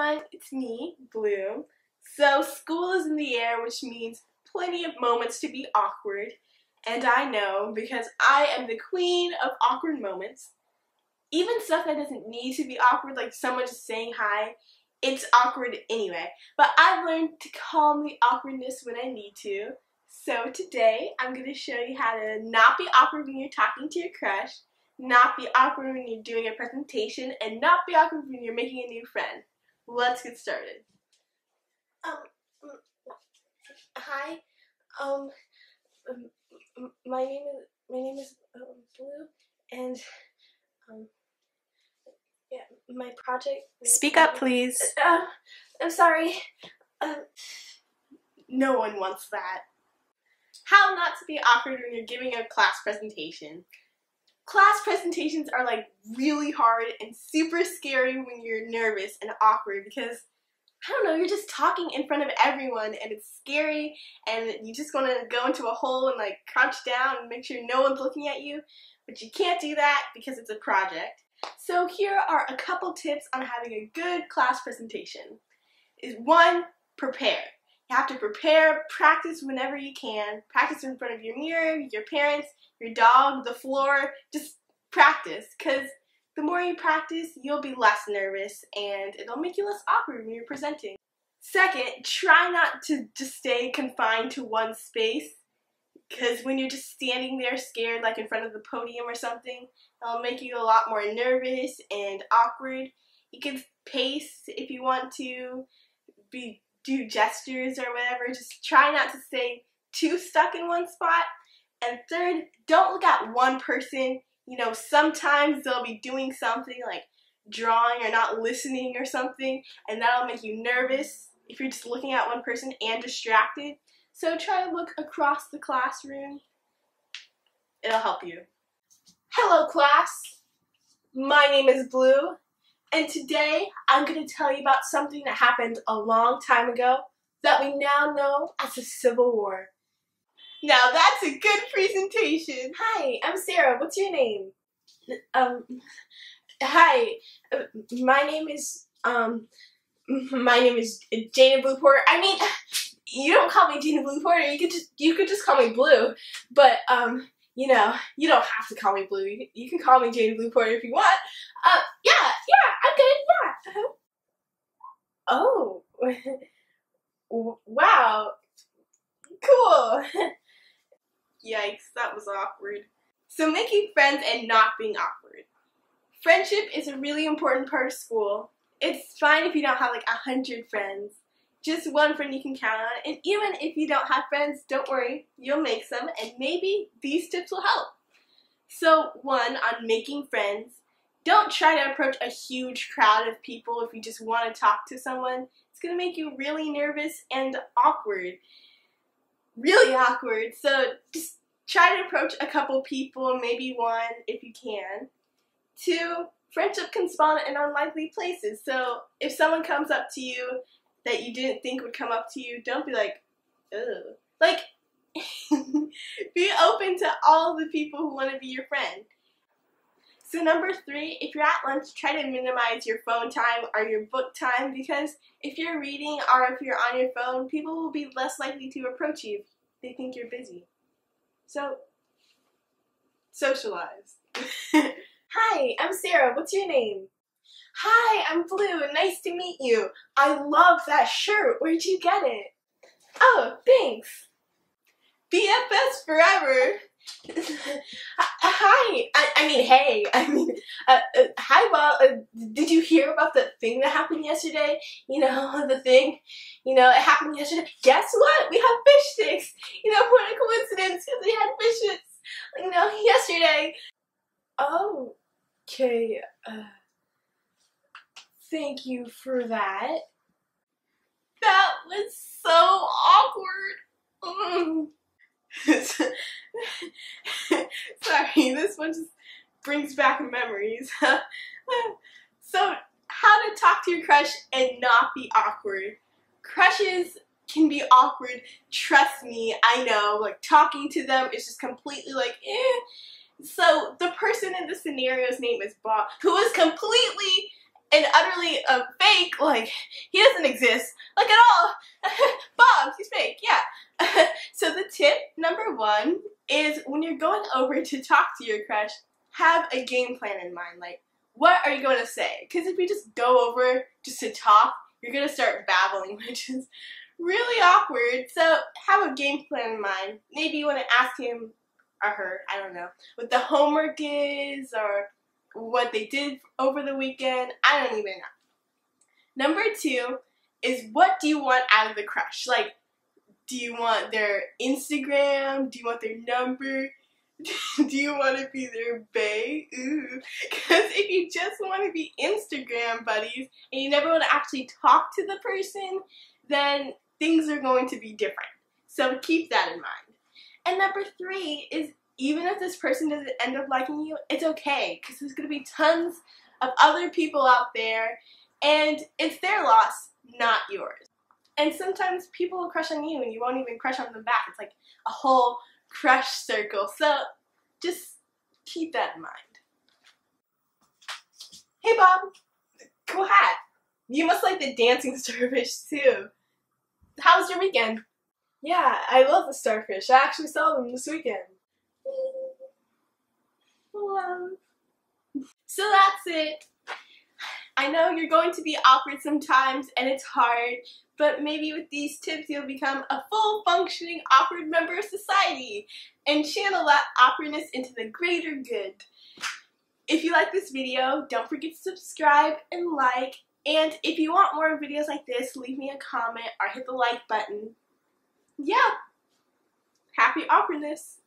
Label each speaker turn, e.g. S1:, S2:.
S1: everyone, it's me, Bleau. So school is in the air, which means plenty of moments to be awkward. And I know, because I am the queen of awkward moments. Even stuff that doesn't need to be awkward, like someone just saying hi, it's awkward anyway. But I've learned to calm the awkwardness when I need to. So today, I'm going to show you how to not be awkward when you're talking to your crush, not be awkward when you're doing a presentation, and not be awkward when you're making a new friend. Let's get started.
S2: Hi. My name is Bleau, and yeah, my project.
S1: Speak up, please.
S2: I'm sorry.
S1: No one wants that. How not to be awkward when you're giving a class presentation. Class presentations are like really hard and super scary when you're nervous and awkward because, I don't know, you're just talking in front of everyone and it's scary and you just want to go into a hole and like crouch down and make sure no one's looking at you, but you can't do that because it's a project. So here are a couple tips on having a good class presentation. One, prepare. You have to prepare, practice whenever you can. Practice in front of your mirror, your parents, your dog, the floor. Just practice, because the more you practice, you'll be less nervous and it'll make you less awkward when you're presenting. Second, try not to just stay confined to one space, because when you're just standing there scared, like in front of the podium or something, it'll make you a lot more nervous and awkward. You can pace if you want to, do gestures or whatever. Just try not to stay too stuck in one spot. And third, don't look at one person. You know, sometimes they'll be doing something like drawing or not listening or something, and that'll make you nervous if you're just looking at one person and distracted. So try to look across the classroom. It'll help you. Hello class, my name is Bleau, and today I'm going to tell you about something that happened a long time ago that we now know as the Civil War. Now that's a good presentation.
S2: Hi, I'm Sarah. What's your name?
S1: Hi, my name is Jane Blue Porter. I mean, you don't call me Jane Blue Porter. You could just call me Blue. But you know, you don't have to call me Blue. You can call me Jane Blue Porter if you want. Yeah, I'm good. Yeah. Oh, wow, cool. Yikes, that was awkward. So making friends and not being awkward. Friendship is a really important part of school. It's fine if you don't have like 100 friends. Just one friend you can count on. And even if you don't have friends, don't worry. You'll make some and maybe these tips will help. So one, on making friends. Don't try to approach a huge crowd of people if you just want to talk to someone. It's going to make you really nervous and awkward. Really awkward. So just try to approach a couple people, maybe one if you can. Two, friendship can spawn in unlikely places. So if someone comes up to you that you didn't think would come up to you, don't be like, ugh. Like, be open to all the people who want to be your friend. So number three, if you're at lunch, try to minimize your phone time or your book time, because if you're reading or if you're on your phone, people will be less likely to approach you if they think you're busy. So, socialize.
S2: Hi, I'm Sarah. What's your name?
S1: Hi, I'm Bleau. Nice to meet you. I love that shirt. Where'd you get it?
S2: Oh, thanks.
S1: BFFs forever. Hi. Hey. Hi, Bob. Did you hear about the thing that happened yesterday? You know, the thing. You know, it happened yesterday. Guess what? We have fish sticks. You know, what a coincidence, because we had fish sticks, you know, yesterday.
S2: Oh, okay. Thank you for that.
S1: That was so awkward. Sorry, this one just brings back memories. So, how to talk to your crush and not be awkward. Crushes can be awkward, trust me, I know. Like, talking to them is just completely like, eh. So, the person in the scenario's name is Bob, who is completely and utterly fake, like he doesn't exist, like at all. Bob, he's fake, yeah. So the tip number 1 is when you're going over to talk to your crush, have a game plan in mind. Like, what are you going to say? Because if you just go over just to talk, you're going to start babbling, which is really awkward. So have a game plan in mind. Maybe you want to ask him or her, I don't know, what the homework is or what they did over the weekend. I don't even know. Number 2 is, what do you want out of the crush? Like, do you want their Instagram? Do you want their number? Do you want to be their bae? Ooh. Because if you just want to be Instagram buddies and you never want to actually talk to the person, then things are going to be different. So keep that in mind. And number 3 is, even if this person doesn't end up liking you, it's okay, because there's going to be tons of other people out there, and it's their loss, not yours. And sometimes people will crush on you and you won't even crush on them back. It's like a whole crush circle. So just keep that in mind. Hey Bob, cool hat. You must like the dancing starfish too. How was your weekend?
S2: Yeah, I love the starfish. I actually saw them this weekend.
S1: Love. So that's it. I know you're going to be awkward sometimes and it's hard, but maybe with these tips you'll become a full functioning awkward member of society and channel that awkwardness into the greater good. If you like this video, don't forget to subscribe and like, and if you want more videos like this, leave me a comment or hit the like button. Yeah, happy awkwardness.